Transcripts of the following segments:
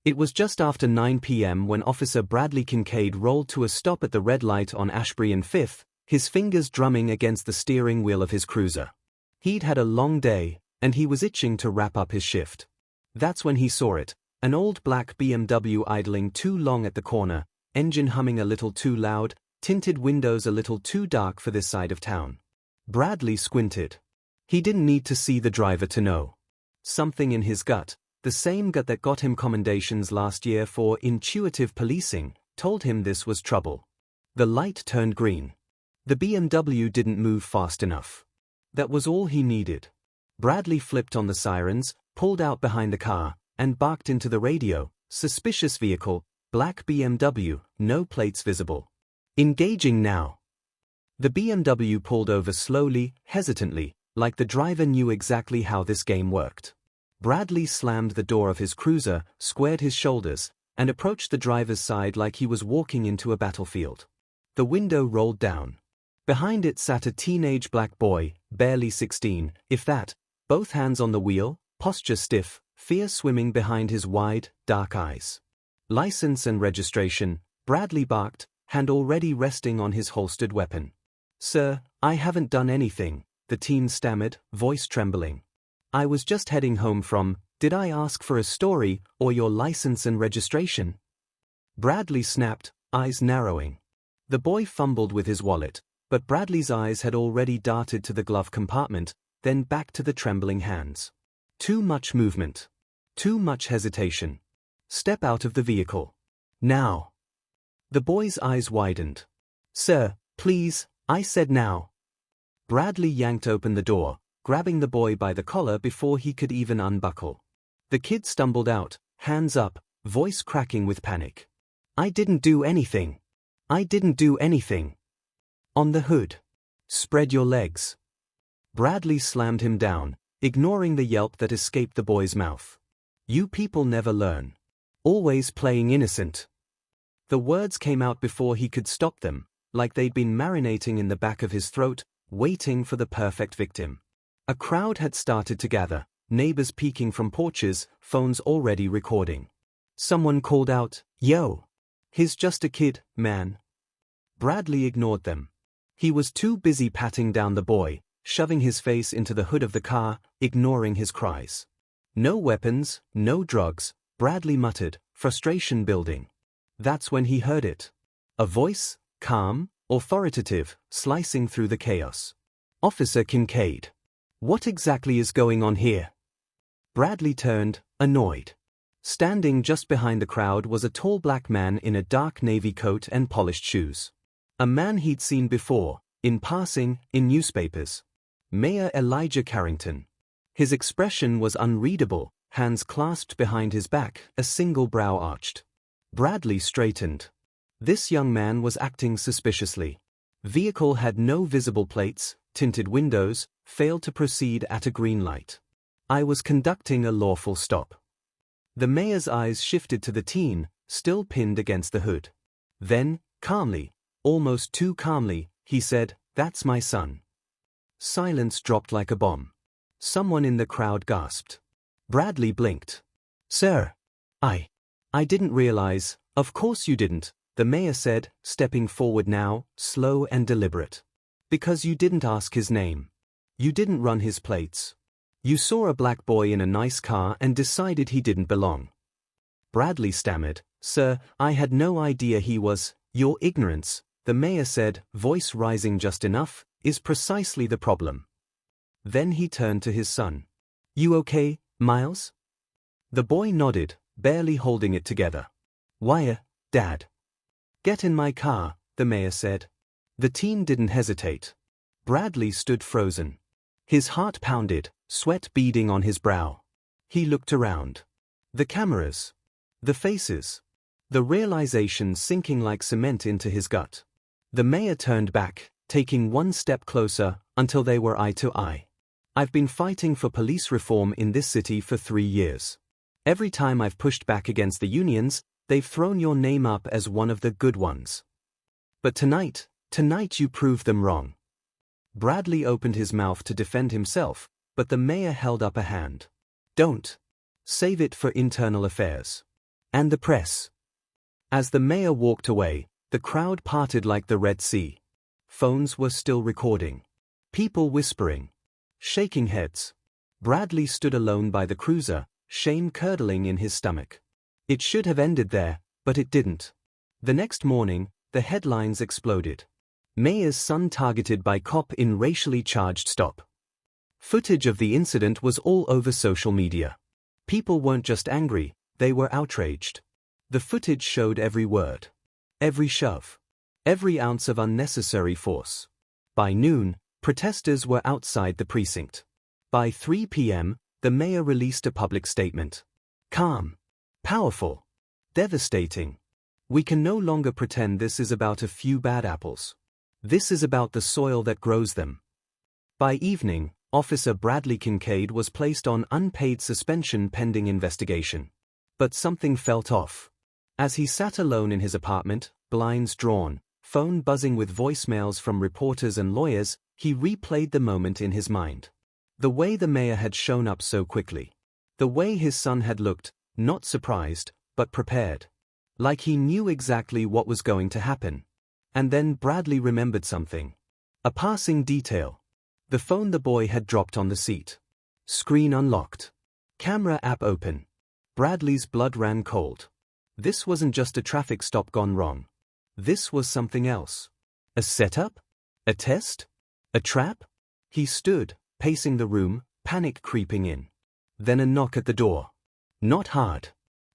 It was just after 9 p.m. when Officer Bradley Kincaid rolled to a stop at the red light on Ashbury and 5th, his fingers drumming against the steering wheel of his cruiser. He'd had a long day, and he was itching to wrap up his shift. That's when he saw it, an old black BMW idling too long at the corner, engine humming a little too loud, tinted windows a little too dark for this side of town. Bradley squinted. He didn't need to see the driver to know. Something in his gut, the same gut that got him commendations last year for intuitive policing, told him this was trouble. The light turned green. The BMW didn't move fast enough. That was all he needed. Bradley flipped on the sirens, pulled out behind the car, and barked into the radio. Suspicious vehicle, black BMW, no plates visible. Engaging now. The BMW pulled over slowly, hesitantly, like the driver knew exactly how this game worked. Bradley slammed the door of his cruiser, squared his shoulders, and approached the driver's side like he was walking into a battlefield. The window rolled down. Behind it sat a teenage black boy, barely 16, if that, both hands on the wheel, posture stiff, fear swimming behind his wide, dark eyes. License and registration, Bradley barked, hand already resting on his holstered weapon. "Sir, I haven't done anything," the teen stammered, voice trembling. "I was just heading home from, did I ask for a story or your license and registration?" Bradley snapped, eyes narrowing. The boy fumbled with his wallet, but Bradley's eyes had already darted to the glove compartment, then back to the trembling hands. Too much movement. Too much hesitation. Step out of the vehicle. Now. The boy's eyes widened. "Sir, please, I said now." Bradley yanked open the door, grabbing the boy by the collar before he could even unbuckle. The kid stumbled out, hands up, voice cracking with panic. "I didn't do anything. I didn't do anything." "On the hood. Spread your legs." Bradley slammed him down, ignoring the yelp that escaped the boy's mouth. "You people never learn. Always playing innocent." The words came out before he could stop them, like they'd been marinating in the back of his throat, waiting for the perfect victim. A crowd had started to gather, neighbors peeking from porches, phones already recording. Someone called out, "Yo! He's just a kid, man." Bradley ignored them. He was too busy patting down the boy, shoving his face into the hood of the car, ignoring his cries. "No weapons, no drugs," Bradley muttered, frustration building. That's when he heard it. A voice, calm, authoritative, slicing through the chaos. "Officer Kincaid. What exactly is going on here?" Bradley turned, annoyed. Standing just behind the crowd was a tall black man in a dark navy coat and polished shoes. A man he'd seen before, in passing, in newspapers. Mayor Elijah Carrington. His expression was unreadable, hands clasped behind his back, a single brow arched. Bradley straightened. This young man was acting suspiciously. Vehicle had no visible plates, tinted windows, failed to proceed at a green light. "I was conducting a lawful stop." The mayor's eyes shifted to the teen, still pinned against the hood. Then, calmly, almost too calmly, he said, "That's my son." Silence dropped like a bomb. Someone in the crowd gasped. Bradley blinked. "Sir, I didn't realize." "Of course you didn't," the mayor said, stepping forward now, slow and deliberate. "Because you didn't ask his name. You didn't run his plates. You saw a black boy in a nice car and decided he didn't belong." Bradley stammered, "Sir, I had no idea he was." "Your ignorance," the mayor said, voice rising just enough, "is precisely the problem." Then he turned to his son. "You okay, Miles?" The boy nodded, barely holding it together. "Why, Dad?" "Get in my car," the mayor said. The teen didn't hesitate. Bradley stood frozen. His heart pounded, sweat beading on his brow. He looked around. The cameras. The faces. The realization sinking like cement into his gut. The mayor turned back, taking one step closer, until they were eye to eye. "I've been fighting for police reform in this city for 3 years. Every time I've pushed back against the unions, they've thrown your name up as one of the good ones. But tonight you proved them wrong." Bradley opened his mouth to defend himself, but the mayor held up a hand. "Don't. Save it for internal affairs." And the press. As the mayor walked away, the crowd parted like the Red Sea. Phones were still recording. People whispering. Shaking heads. Bradley stood alone by the cruiser, shame curdling in his stomach. It should have ended there, but it didn't. The next morning, the headlines exploded. Mayor's son targeted by cop in racially charged stop. Footage of the incident was all over social media. People weren't just angry, they were outraged. The footage showed every word. Every shove. Every ounce of unnecessary force. By noon, protesters were outside the precinct. By 3 p.m., the mayor released a public statement. Calm. Powerful. Devastating. We can no longer pretend this is about a few bad apples. This is about the soil that grows them. By evening, Officer Bradley Kincaid was placed on unpaid suspension pending investigation. But something felt off. As he sat alone in his apartment, blinds drawn, phone buzzing with voicemails from reporters and lawyers, he replayed the moment in his mind. The way the mayor had shown up so quickly. The way his son had looked, not surprised, but prepared. Like he knew exactly what was going to happen. And then Bradley remembered something. A passing detail. The phone the boy had dropped on the seat. Screen unlocked. Camera app open. Bradley's blood ran cold. This wasn't just a traffic stop gone wrong. This was something else. A setup? A test? A trap? He stood, pacing the room, panic creeping in. Then a knock at the door. Not hard.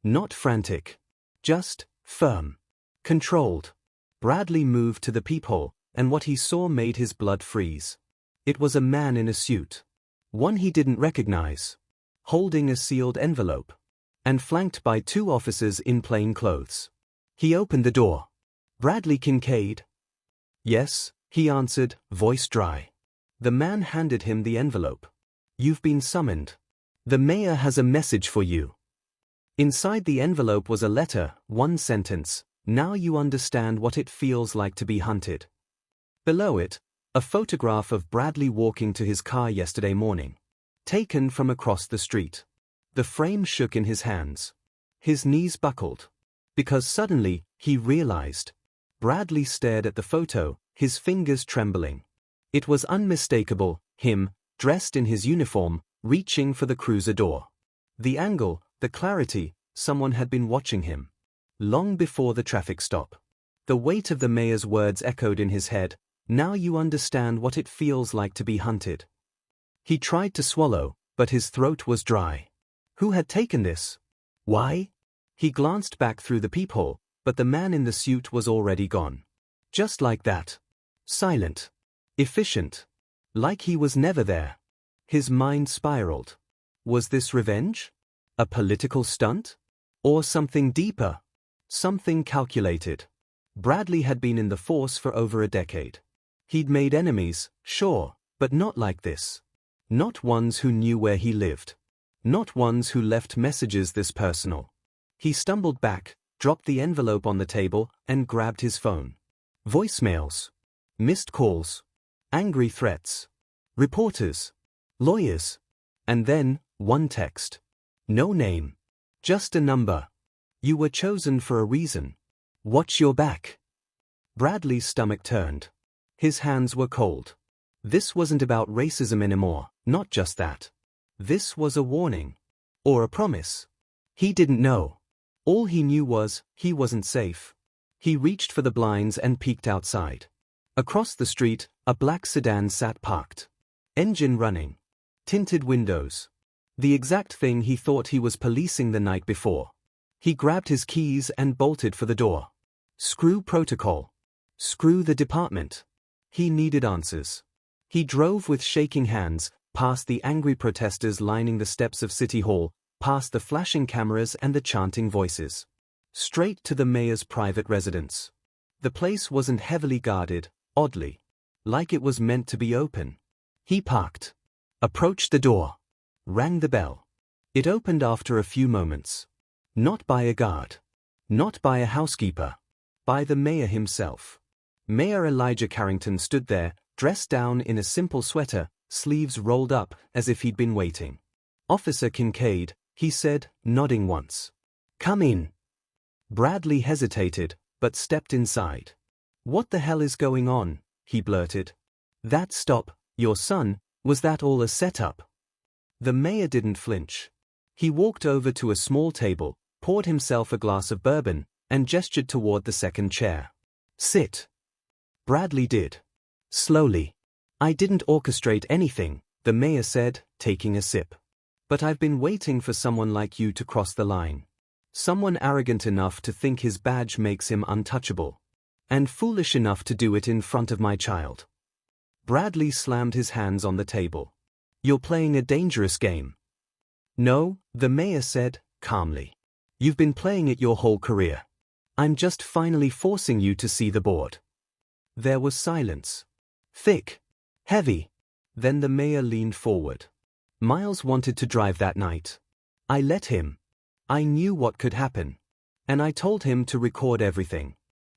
Not frantic. Just firm. Controlled. Bradley moved to the peephole, and what he saw made his blood freeze. It was a man in a suit. One he didn't recognize. Holding a sealed envelope. And flanked by 2 officers in plain clothes. He opened the door. Bradley Kincaid? Yes, he answered, voice dry. The man handed him the envelope. You've been summoned. The mayor has a message for you. Inside the envelope was a letter, 1 sentence. Now you understand what it feels like to be hunted. Below it, a photograph of Bradley walking to his car yesterday morning. Taken from across the street. The frame shook in his hands. His knees buckled. Because suddenly, he realized. Bradley stared at the photo, his fingers trembling. It was unmistakable, him, dressed in his uniform, reaching for the cruiser door. The angle, the clarity, someone had been watching him. Long before the traffic stop. The weight of the mayor's words echoed in his head. Now you understand what it feels like to be hunted. He tried to swallow, but his throat was dry. Who had taken this? Why? He glanced back through the peephole, but the man in the suit was already gone. Just like that. Silent. Efficient. Like he was never there. His mind spiraled. Was this revenge? A political stunt? Or something deeper? Something calculated. Bradley had been in the force for over a decade. He'd made enemies, sure, but not like this. Not ones who knew where he lived. Not ones who left messages this personal. He stumbled back, dropped the envelope on the table, and grabbed his phone. Voicemails. Missed calls. Angry threats. Reporters. Lawyers. And then, 1 text. No name. Just a number. You were chosen for a reason. Watch your back. Bradley's stomach turned. His hands were cold. This wasn't about racism anymore, not just that. This was a warning. Or a promise. He didn't know. All he knew was, he wasn't safe. He reached for the blinds and peeked outside. Across the street, a black sedan sat parked. Engine running. Tinted windows. The exact thing he thought he was policing the night before. He grabbed his keys and bolted for the door. Screw protocol. Screw the department. He needed answers. He drove with shaking hands, past the angry protesters lining the steps of City Hall, past the flashing cameras and the chanting voices. Straight to the mayor's private residence. The place wasn't heavily guarded, oddly. Like it was meant to be open. He parked. Approached the door. Rang the bell. It opened after a few moments. Not by a guard. Not by a housekeeper. By the mayor himself. Mayor Elijah Carrington stood there, dressed down in a simple sweater, sleeves rolled up, as if he'd been waiting. Officer Kincaid, he said, nodding once. Come in. Bradley hesitated, but stepped inside. "What the hell is going on?" he blurted. "That stop, your son, was that all a setup?" The mayor didn't flinch. He walked over to a small table, poured himself a glass of bourbon, and gestured toward the second chair. "Sit." Bradley did. Slowly. "I didn't orchestrate anything," the mayor said, taking a sip. "But I've been waiting for someone like you to cross the line. Someone arrogant enough to think his badge makes him untouchable. And foolish enough to do it in front of my child." Bradley slammed his hands on the table. "You're playing a dangerous game." "No," the mayor said, calmly. "You've been playing it your whole career. I'm just finally forcing you to see the board." There was silence. Thick. Heavy. Then the mayor leaned forward. "Miles wanted to drive that night. I let him. I knew what could happen. And I told him to record everything.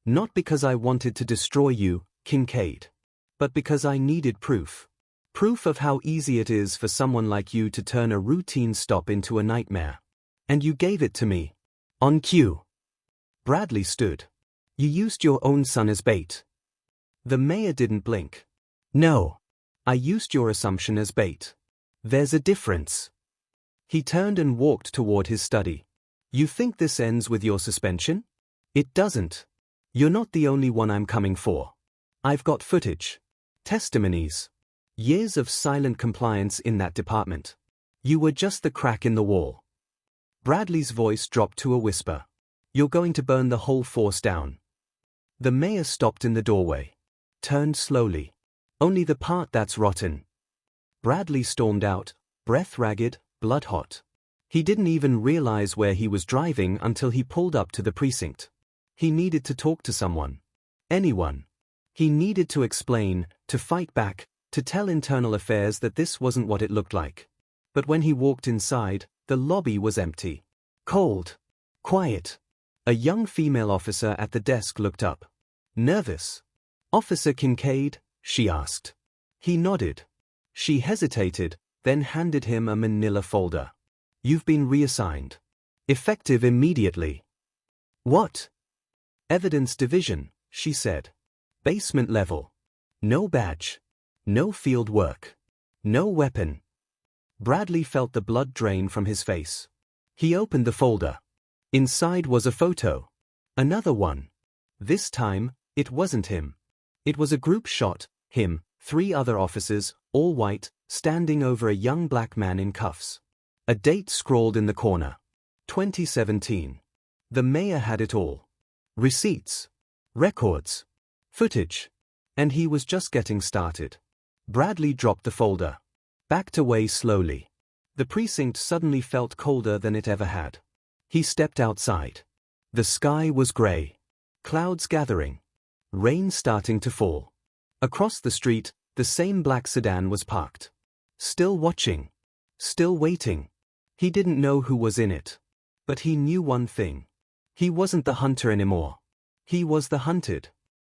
Not because I wanted to destroy you, Kincaid. But because I needed proof. Proof of how easy it is for someone like you to turn a routine stop into a nightmare. And you gave it to me. On cue." Bradley stood. "You used your own son as bait." The mayor didn't blink. "No. I used your assumption as bait. There's a difference." He turned and walked toward his study. "You think this ends with your suspension? It doesn't. You're not the only one I'm coming for. I've got footage. Testimonies. Years of silent compliance in that department. You were just the crack in the wall." Bradley's voice dropped to a whisper. "You're going to burn the whole force down." The mayor stopped in the doorway. Turned slowly. "Only the part that's rotten." Bradley stormed out, breath ragged, blood hot. He didn't even realize where he was driving until he pulled up to the precinct. He needed to talk to someone. Anyone. He needed to explain, to fight back, to tell internal affairs that this wasn't what it looked like. But when he walked inside, the lobby was empty. Cold. Quiet. A young female officer at the desk looked up. Nervous. "Officer Kincaid?" she asked. He nodded. She hesitated, then handed him a manila folder. "You've been reassigned. Effective immediately." "What?" "Evidence division," she said. "Basement level. No badge. No field work. No weapon." Bradley felt the blood drain from his face. He opened the folder. Inside was a photo. Another one. This time, it wasn't him. It was a group shot, him, 3 other officers, all white, standing over a young black man in cuffs. A date scrawled in the corner. 2017. The mayor had it all. Receipts. Records. Footage. And he was just getting started. Bradley dropped the folder. Backed away slowly. The precinct suddenly felt colder than it ever had. He stepped outside. The sky was gray. Clouds gathering. Rain starting to fall. Across the street, the same black sedan was parked. Still watching. Still waiting. He didn't know who was in it. But he knew one thing. He wasn't the hunter anymore. He was the hunted.